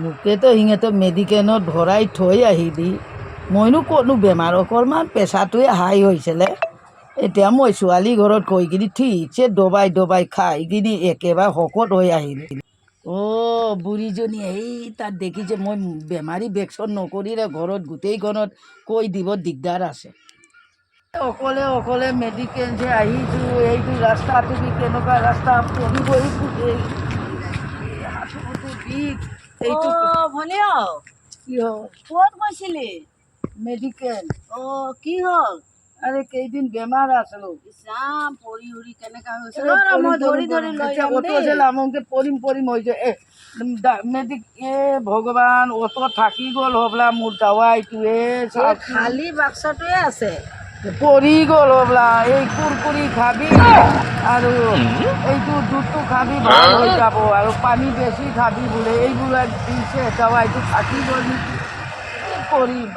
মোকেতো সিহঁতে মেডিকেলত ভৰাই থৈ আহিলি মইনো ক'তনো বেমাৰ অকণমান প্ৰেছাৰটোৱে হাই হৈছিলে এতিয়া মই ছোৱালী ঘৰত গৈ কিনি ঠিকছে দবাই দবাই খাই কিনি একেবাৰে শকত হৈ আহিলোঁ। অ' বুঢ়ীজনী এই তাত দেখিছে মই বেমাৰী ভেকচন নকৰিলে ঘৰত গোটেইখনত কৈ দিব দিগদাৰ আছে। অকলে অকলে মেডিকেল যে আহিছোঁ এইটো ৰাস্তা তুমি কেনেকুৱা ৰাস্তা পঢ়িবই খোজে হাতটো বিষ এইটো ভনীয় কি হ'ল ক'ত গৈছিলি? মেডিকেল। কি হ'ল? আরে কেইদিন বেমার আসলো যাম পৰি উৰি কেনেকা হৈছে মই ধৰি ধৰি লৈ যাম অটো আমাকে পৰিম হয়েছে মেডিক এ ভগবান অটো থাকি গ'ল হবলা মোৰ দাৱাইটোৱে খালী বাক্সটোৱে আছে পৰি গ'ল হবলা এই কুৰকুৰি খাবি আৰু এইটো দুধটো খাবি ভাল হৈ যাব আৰু পানী বেছি খাবি বোলে এইবিলাক দিছে দাৱাইটো থাকি গ'ল নেকি কি কৰিম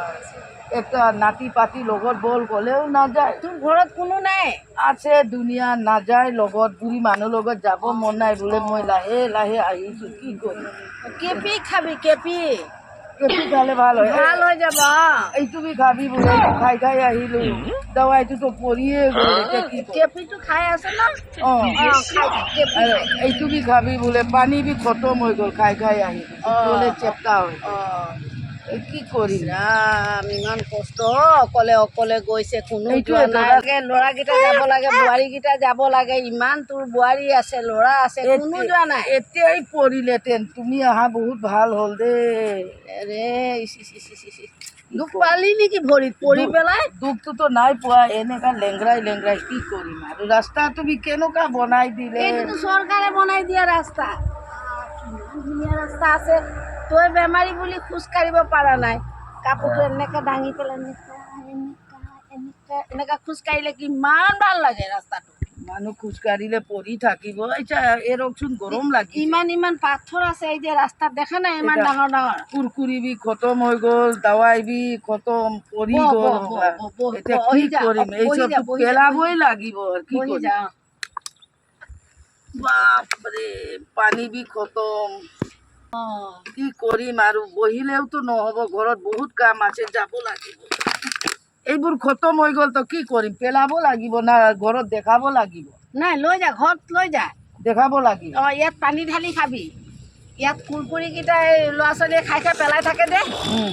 একটা নাতি পাতি লগত বল গ'লেও নাযায়। তোৰ ঘৰত কোনো নাই? আছে দুনিয়া নাযায় লগত বুঢ়ী মানুহ লগত যাব মন নাই বোলে মই লাহে লাহে আহিছোঁ কি কৰিম। কেপি খাবি কেপি খালে ভাল হয় ভাল হৈ যাব। এইটো বি খাবি বোলে খাই খাই আহিলোঁ দাৱাইটোতো পৰিয়ে গ'ল এতিয়া কি কেপিটো খাই আছে ন? এইটো বি খাবি বোলে পানী বি খতম হৈ গ'ল খাই খাই আহিলোঁ চেপ্টা হয় কি কৰিম। ৰাম ইমান কষ্ট অকলে অকলে গৈছে কোনো যোৱা নাই ল'ৰাকেইটা যাব লাগে বোৱাৰীকেইটা যাব লাগে ইমান তোৰ বোৱাৰী আছে ল'ৰা আছে কোনো যোৱা নাই এতিয়াই পৰিলেহেঁতেন তুমি অহা বহুত ভাল হ'ল দেই ৰে দুখ পালি নেকি ভৰিত পৰি পেলাই? দুখটোতো নাই পোৱা এনেকা লেংৰাই লেংৰাই কি কৰিম আৰু ৰাস্তা তুমি কেনেকুৱা বনাই দিলে। এইটোতো চৰকাৰে বনাই দিয়া ৰাস্তা ইমান ধুনীয়া ৰাস্তা আছে তই বেমাৰী বুলি খোজ কাঢ়িব পৰা নাই কাপোৰটো এনেকে দাঙি পেলাই এনেকা খোজ কাঢ়িলে কিমান ভাল লাগে ৰাস্তাটো মানুহ খোজ কাঢ়িলে পৰি থাকিব এতিয়া এৰকচোন গৰম লাগি ইমান পাথৰ আছে এই যে ৰাস্তাত দেখা নাই ইমান ডাঙৰ ডাঙৰ কুৰকুৰি বি খতম হৈ গ'ল দাৱাই বি খতম পৰি গ'ল এতিয়া কি কৰিম এই চব পেলাবই লাগিব আৰু কি কৰিম বাপৰে পানী বি খতম কি কৰিম আৰু বহিলেওতো নহ'ব ঘৰত বহুত কাম আছে যাব লাগিব এইবোৰ খতম হৈ গ'ল তো কি কৰিম পেলাব লাগিব না ঘৰত দেখাব লাগিব নাই লৈ যা ঘৰত লৈ যা দেখাব লাগিব ইয়াত পানী ঢালি খাবি ইয়াত কুৰকুৰিকেইটা ল'ৰা ছোৱালীয়ে খাই খাই পেলাই থাকে দে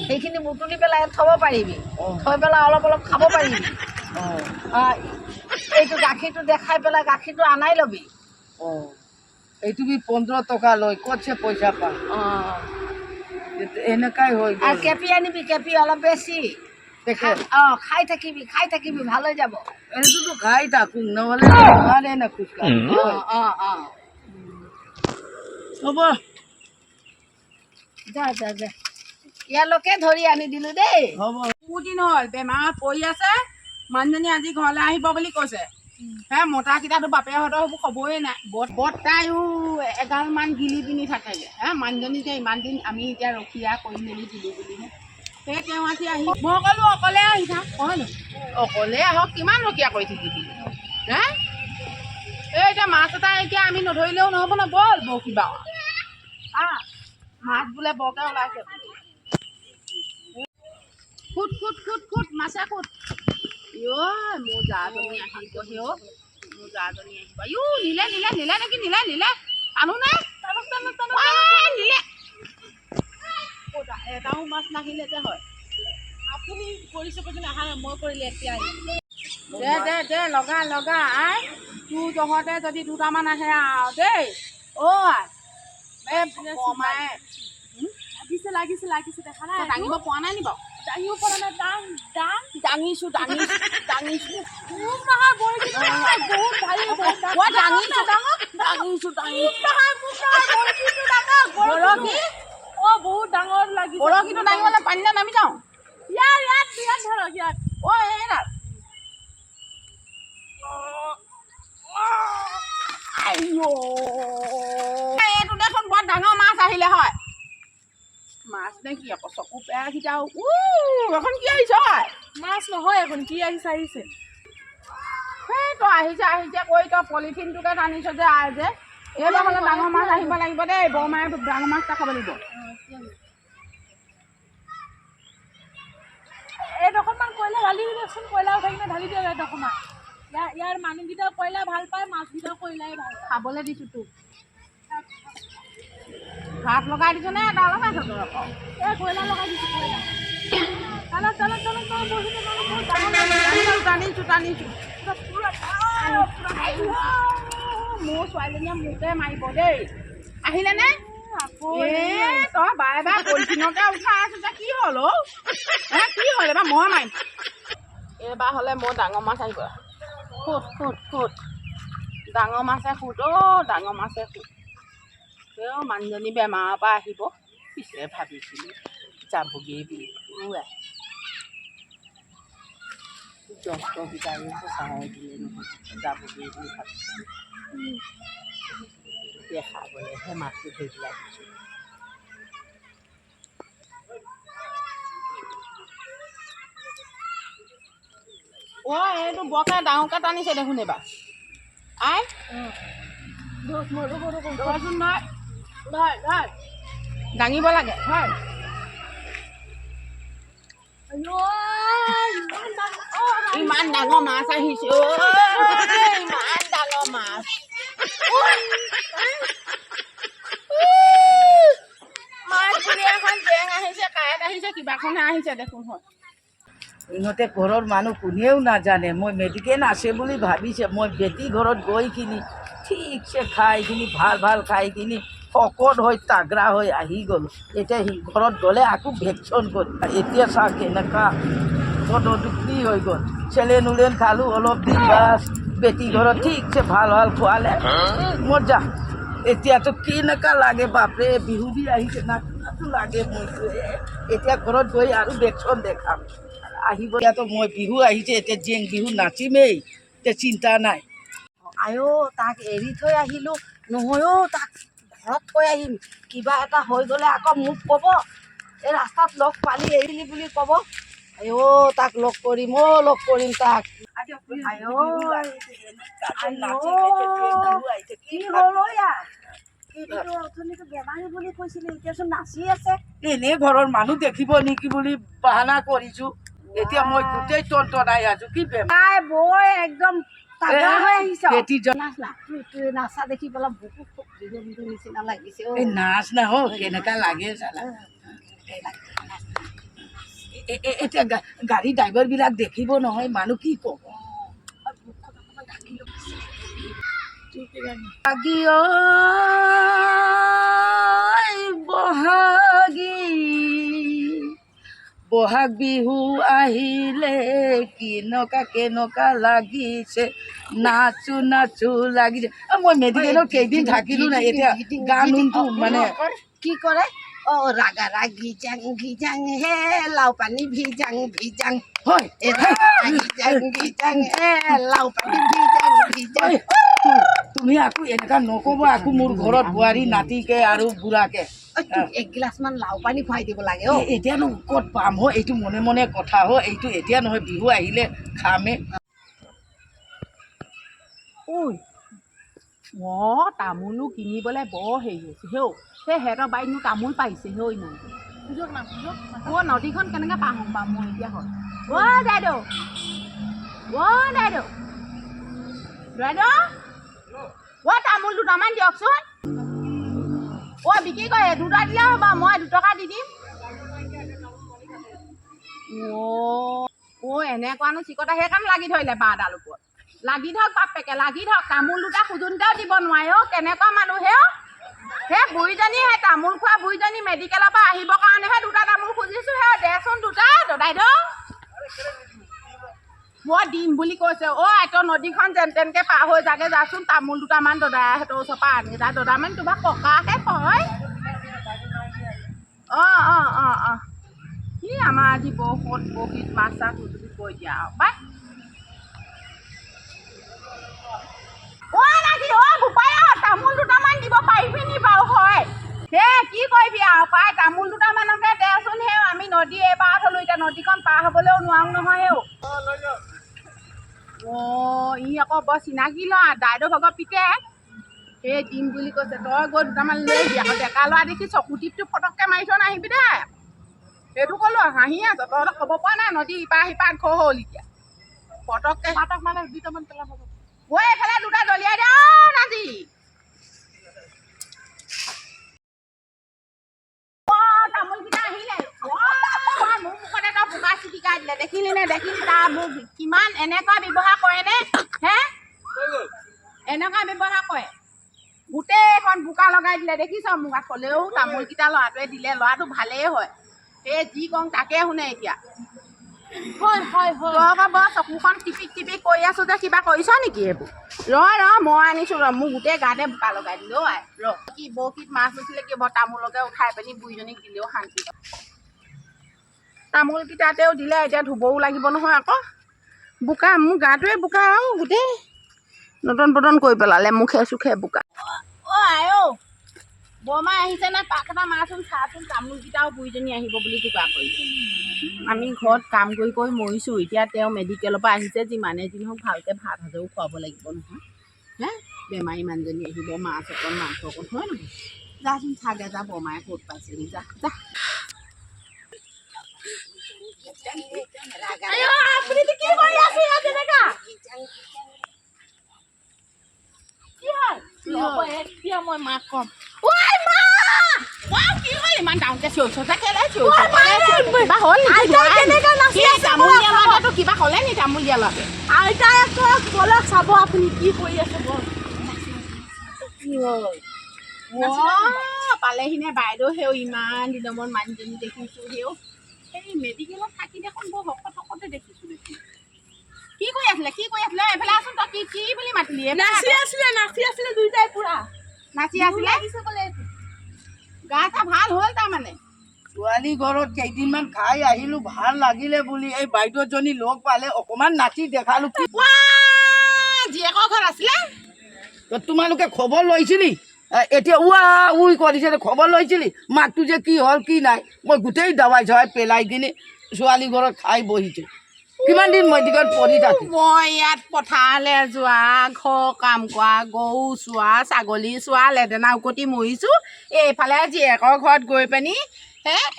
সেইখিনি বুটলি পেলাই ইয়াত থ'ব পাৰিবি থৈ পেলাই অলপ অলপ খাব পাৰিবি এইটো গাখীৰটো দেখাই পেলাই গাখীৰটো আনাই ল'বি এইটো বি 15 টকা লয় ক'তছে পইচা পাম এনেকাই হৈ গ'ল কেপি আনিবি কেপি অলপ বেছি খাই থাকিবি ভাল হৈ যাব এইটোতো খাই থাকোঁ নহ'লে নোৱাৰে না খোজকাঢ়িব হ'ব যা ইয়ালৈকে ধৰি আনি দিলোঁ দেই হ'ব বহুত দিন হ'ল বেমাৰত পৰি আছে মানুহজনী আজি ঘৰলৈ আহিব বুলি কৈছে হে মতাকেইটাতো বাপেহঁতৰ সেইবোৰ খবৰে নাই বৰ্তায়ো এগালমান গিলি পিনি থাকেগৈ হে মানুহজনী যে ইমান দিন আমি এতিয়া ৰখীয়া কৰি মেলি দিলোঁ বুলিহে সেই তেওঁ আজি আহি মই ক'লোঁ অকলে আহি থাক হয়নো অকলে আহক কিমান ৰখীয়া কৰি থাকিবি হে এই এতিয়া মাছ এটা এতিয়া আমি নধৰিলেও নহ'ব ন ব'ল বৰশী বাও মাছ বোলে বৰকৈ ওলাইছে খুট মাছে খুট মোৰ জাজনী আহিবহি মোৰ জাজনী আহিব নিলে নিলে আনো নে নিলে এটাও মাছ নাহিলে যে হয় আপুনি কৰিছে পৰ্যন্ত আহা মই কৰিলে এতিয়া দে লগা আই তোৰ জহতে যদি দুটামান আহে আৰু দেই কমাই লাগিছে দেখা নাই দাঙিব পৰা নাই নি বাৰু দাঙিব পৰা নাই দাঙিছো বহুত ডাঙৰ লাগিছে বৰশীটো দাঙিবলৈ পানীলে নামি যাওঁ ইয়াত ধৰক ইয়াত এইটো দেখোন বৰ ডাঙৰ মাছ আহিলে হয় মাছ নে কি আকৌ চকু পেৰাকেইটা এখন কি আহিছ মাছ নহয় এখন কি আহিছে সেই তই আহিছে কৈ তই পলিথিনটোকে টানিছ যে এইবাৰ হ'লে ডাঙৰ মাছ আহিব লাগিব দেই বৰমায়ে ডাঙৰ মাছ এটা খাব লাগিব এডোখৰমান কয়লা ঢালি দিয়কচোন, কয়লা উঠাই কিনে ঢালি দিয়ক এডোখৰমান। ইয়াৰ মানুহকেইটাও কয়লা ভাল পায়, মাছকেইটাও কয়লাই ভাল পায়। খাবলৈ দিছোঁ তোক ভাত লগাই দিছ নে এটা লগাইছ তোৰ আকৌ এই কয়লা লগাই দিছোঁ, কয়লা। চালক চালক চালক টানিছোঁ টানিছোঁ মোৰ ছোৱালীজনীয়ে মোকে মাৰিব দেই। আহিলেনে? তই বাৰে বাৰে পলিথিনকে উঠাই আছো যে কি হ'ল অ' কি হ'ল এবাৰ মই মাৰিম। এইবাৰ হ'লে মই ডাঙৰ মাছ আহিব। সুত সুত সুত ডাঙৰ মাছে সুত অ' ডাঙৰ মাছে সুত। তেওঁ মানুহজনী বেমাৰৰ পৰা আহিব পিছে ভাবিছিলোঁ যাবগৈ বুলি ডক্টৰকেইটাই সঁচাই দিয়ে নহয় যাবগৈ বুলি ভাবিছিলোঁ। দেখাবলৈহে মাছটো ধৰি পেলাই দিছোঁ। অ' এইটো বৰকে ডাঙৰকৈ টানিছে দেখোন এইবাৰ আই ৰচোন নহয় দাঙিব লাগে হয়। ইমান ডাঙৰ মাছ আহিছে ইমান ডাঙৰ মাছ মাছ বুলি এখন জেং আহিছে কাঁইট আহিছে কিবাখনহে আহিছে দেখোন হয়। ইহঁতে ঘৰৰ মানুহ কোনেও নাজানে মই মেডিকেল আছে বুলি ভাবিছে। মই বেটি ঘৰত গৈ কিনি ঠিকছে খাই কিনি ভাল ভাল খাই কিনি শকত হৈ তাগৰা হৈ আহি গ'লোঁ। এতিয়া ঘৰত গ'লে আকৌ ভেকশ্যন কৰিম। এতিয়া চাহ কেনেকুৱা দুখী হৈ গ'ল। চেলেন উলেন খালোঁ অলপ দিন বাছ বেটি ঘৰত ঠিকছে ভাল ভাল খোৱালে মজা। এতিয়াতো কেনেকুৱা লাগে বাপৰে বিহু দি আহিছে না লাগে মইতো এতিয়া ঘৰত গৈ আৰু ভেকশ্যন দেখাম আহিব। ইয়াতো মই বিহু আহিছে এতিয়া জেং বিহু নাচিমেই এতিয়া চিন্তা নাই। আইও তাক এৰি থৈ আহিলোঁ নহয় অ' তাক ঘৰত থৈ আহিম। কিবা এটা হৈ গ'লে আকৌ মোক ক'ব এই ৰাস্তাত লগ পালি এৰিলি বুলি ক'ব। আইও তাক লগ কৰিম লগ কৰিম তাক। কি হ'ল ইয়াৰ অথনিটো বেমাৰী বুলি কৈছিলে এতিয়াচোন নাচি আছে। এনেই ঘৰৰ মানুহ দেখিব নেকি বুলি বাহানা কৰিছোঁ। এতিয়া মই গোটেই টনটনাই আছোঁ কি বেমাৰ বৈ একদম তাগৰা হৈ আহিছ। বেটিজন নাচা দেখি পেলাই বুকু খুব নিচিনা লাগিছে। এই নাচ নাহক কেনেকুৱা লাগে চালা। এতিয়া গাড়ী ড্ৰাইভাৰবিলাক দেখিব নহয় মানুহ কি ক'ব। বহাগী বহাগ বিহু আহিলে কেনেকুৱা লাগিছে নাচো নাচো লাগিছে। মই মেডিকেলত কেইদিন থাকিলোঁ না এতিয়া গানটো মানে কি কৰে অ' ৰাগা ৰাগি জাং ভিজাং হে লাও পানী ভিজাং ভিজাং হয় ভিজাং হে লাও পানী ভিজাং ভিজাং। তুমি আকৌ এনেকুৱা নক'ব আকৌ মোৰ ঘৰত বোৱাৰী নাতিকে আৰু বুঢ়াকে। এগিলাচমান লাও পানী খুৱাই দিব লাগে এতিয়ানো ক'ত পাম এইটো মনে মনে কথা এইটো এতিয়া নহয় বিহু আহিলে খামে। ঐ মই তামোলো কিনিবলৈ বৰ হেৰি হৈছে হেও সেই সিহঁতৰ বাৰীতনো তামোল পাৰিছে হেও ইমান নদীখন কেনেকৈ পাৰ হ'ম বাৰু মই এতিয়া হয় দাইদেউ দাইদেউ তামোল দুটামান দিয়কচোন। বিক্ৰী কৰে দুটা দিলে হ'ব মই 2 টকা দি দিম। এনেকুৱানো চিকটা সেইকাৰণে লাগি ধৰিলে বাঁহডাল ওপৰত লাগি ধৰক বাপেকে লাগি ধৰক তামোল দুটা খুজোঁতেও দিব নোৱাৰে কেনেকুৱা মানুহ সেই বুঢ়ীজনী সেই তামোল খোৱা বুঢ়ীজনী মেডিকেলৰ পৰা আহিবৰ কাৰণেহে 2টা তামোল খুজিছোঁ দেচোন 2টা দদাইদেউ মই দিম বুলি কৈছে তই নদীখন যেন তেনকৈ পাৰ হৈ যাগে যাচোন তামোল 2টামান দদাইহঁতৰ ওচৰৰ পৰা আনি যা দদামান তোমাৰ ককাকে কয় আমাৰ আজি বহুত মাছ চাছ বুলি কৈ দিয়া আৰু পাই তামোল 2টামান দিব পাৰিবি নি বাৰু হয় কি কৰিবি আৰু পাই তামোল 2টামানকে দেচোন আমি নদী এইবাৰত হ'লোঁ এতিয়া নদীখন পাৰ হ'বলৈও নোৱাৰো নহয় ই আকৌ বৰ চিনাকি ল'ৰা দাইদেউ ভাগৰ পিতে সেই দিম বুলি কৈছে তই গৈ দুটামান লৈ আহিবি আকৌ ডেকা ল'ৰা দেখি চকু টিপটো ফটককৈ মাৰি থৈ নাহিবি দে সেইটো ক'লো হাঁহি আছ তই ক'ব পৰা নাই নদী ইপাৰ সিপাৰ ঘৰ হ'ল এতিয়া পটককৈ পাতক মানে দুটামান পেলাব গৈ এইফালে দুটা দলিয়াই দে নাজি তামোলকেইটা আহিলে মোৰ মুখতে তই বোকা চিটিকাই দিলে দেখিলি নে দেখিলি তাৰ মোক কিমান এনেকুৱা ব্যৱহাৰ কৰেনে হে এনেকুৱা ব্যৱহাৰ কৰে গোটেইখন বোকা লগাই দিলে দেখিছ মোক হ'লেও তামোলকেইটা ল'ৰাটোৱে দিলে ল'ৰাটো ভালেই হয় সেই যি কওঁ তাকে শুনে এতিয়া হয় হয় হয় তই আকৌ বৰ চকুখন টিপিক টিপিক কৰি আছো যে কিবা কৰিছ নেকি এইবোৰ ৰ মই আনিছোঁ ৰ মোৰ গোটেই গাতে বোকা লগাই দিলো আই ৰ কি বৰশীত মাছ উঠিলে কি তামোলকে উঠাই পিনি বুঢ়ীজনীক দিলেও শান্তি তামোলকেইটাতেও দিলে এতিয়া ধুবও লাগিব নহয় আকৌ বোকা মোৰ গাটোৱে বোকা আৰু গোটেই নতুন পতন কৰি পেলালে মুখে চুখে বোকা আই বৰমা আহিছে নে পাক এটা মাৰচোন চাচোন তামোলকেইটাও বুঢ়ীজনী আহিব বুলি যোগাৰ কৰিছে আমি ঘৰত কাম কৰি কৰি মৰিছোঁ এতিয়া তেওঁ মেডিকেলৰ পৰা আহিছে যিমানে যি নহওক ভালকৈ ভাত সাজেও খুৱাব লাগিব নহয় হে বেমাৰী মানুহজনী আহিব মাছ অকণ মাংস অকণ হয় নহয় যাচোন চাগে যা বৰমায়ে ক'ত পাইছেহি যা যা কি কৰি আছে ইয়াত এনেকা এতিয়া মই মাক ক'ম ইমান ডাঙৰকে চিঞৰিছ কিবা হ'ল কিবা হ'লে নি তামোল দিয়া ল'ৰাটো আইতাই বলক চাব আপুনি কি কৰি আছে বৰ পালেহিনে বাইদেউ সেও ইমান দিনৰ মূৰত মানুহজনী দেখিছোঁ সেও সেই মেডিকেলত থাকি দেখোন বৰ শকত শকতে দেখিছোঁ দেখোন কি কৰি আছিলে এইফালে আছোন তই কি বুলি মাতিলি নাচি আছিলে দুইটাই পুৰা নাচি আছিলে গা চা ভাল হ'ল তাৰমানে ছোৱালী ঘৰত কেইদিনমান খাই আহিলোঁ ভাল লাগিলে বুলি এই বাইদেউজনী লগ পালে অকণমান নাচি দেখালোঁ কি জীয়েকৰ ঘৰত আছিলে তোমালোকে খবৰ লৈছিলি এতিয়া উই কৰিছে খবৰ লৈছিলি মাকটো যে কি হ'ল কি নাই মই গোটেই দাৱাই চৱাই পেলাই কিনি ছোৱালী ঘৰত খাই বহিছোঁ কিমান দিন মেডিকেলত পঢ়ি থাকি মই ইয়াত পথাৰলৈ যোৱা ঘৰ কাম কৰা গৰু চোৱা ছাগলী চোৱা লেদেনা উকটি মৰিছোঁ এইফালে জীয়েকৰ ঘৰত গৈ পিনি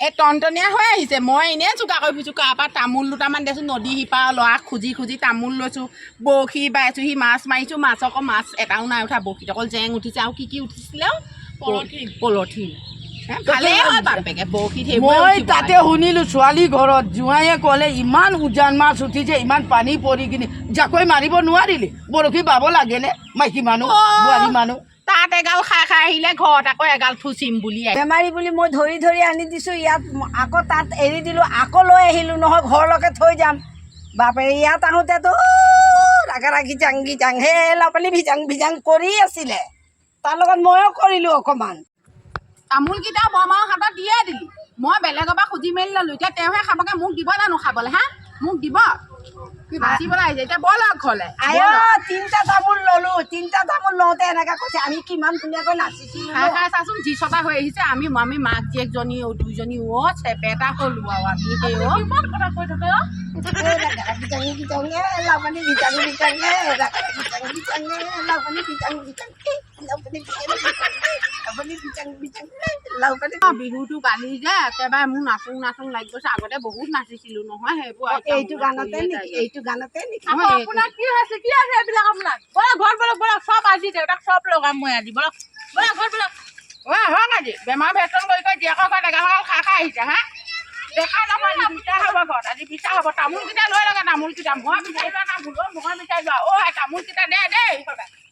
এই টনটনীয়া হৈ আহিছে মই এনেই চোকা কৰি ফুৰিছোঁ কাৰোবাৰ তামোল দুটামান দেচোন নদী সিপাৰ ল'ৰাক খুজি তামোল লৈছোঁ বৰশী বাইছোঁ সি মাছ মাৰিছোঁ মাছ আকৌ মাছ এটাও নাই উঠা বৰশীত অকল জেং উঠিছে আৰু কি উঠিছিলে পলথিন ভালেই হয় বাপেকে বৰশীত মই তাতে শুনিলোঁ ছোৱালী ঘৰত জোঁৱাইয়ে ক'লে ইমান উজান মাছ উঠিছে ইমান পানী পৰি কিনি জাকৈ মাৰিব নোৱাৰিলি বৰশী বাব লাগেনে মাইকী মানুহ বোৱাৰী মানুহ তাত এগাল খাই আহিলে ঘৰত আকৌ এগাল থুচিম বুলি বেমাৰী বুলি মই ধৰি আনি দিছোঁ ইয়াত আকৌ তাত এৰি দিলোঁ আকৌ লৈ আহিলোঁ নহয় ঘৰলৈকে থৈ যাম বাপেৰে ইয়াত আহোঁতেতো ৰাগা গিজাং হে লাপালি ভিজাং কৰি আছিলে তাৰ লগত ময়ো কৰিলোঁ অকণমান তামোলকেইটা বৰমাৰ হাতত দিয়ে দিলি মই বেলেগৰ পৰা খুজি মেলি ল'লোঁ এতিয়া তেওঁহে খাবগৈ মোক দিব জানো খাবলৈ হা মোক দিব নাচিবলৈ আহিছে এতিয়া ব'লক ঘৰলৈ তিনিটা তামোল ল'লোঁ তিনিটা তামোল লওঁতে এনেকৈ কৈছে আমি কিমান ধুনীয়াকৈ নাচিছিলোঁ খাই চাচোন যি চটা হৈ আহিছে আমি মাক জীয়েকজনী দুইজনী চেপেটা হ'লোঁ আৰু আমি সেই কিমান কথা কৈ থাকে বিহুটো গালি যে একেবাৰে মোৰ নাচোং লাগি গৈছে আগতে বহুত নাচিছিলোঁ নহয় সেইবোৰ এইটো গানতে নেকি আপোনাৰ কি হৈছে এইবিলাক আপোনাৰ ঘৰত বলক চব আজি দেউতাক চব লগাম মই আজি বলক ঘৰত বলক হওক আজি বেমাৰ ভেচন কৰি জীয়েকৰ ঘৰত এগাল খাই আহিছে হা দেখা যাব আজি বিচাৰ হ'ব ঘৰত আজি বিচাৰ হ'ব তামোলকেইটা লৈ লগে তামোলকেইটা মই বিচাৰি লোৱা না ভুলো মই বিচাৰি লোৱা তামোলকেইটা দে দেই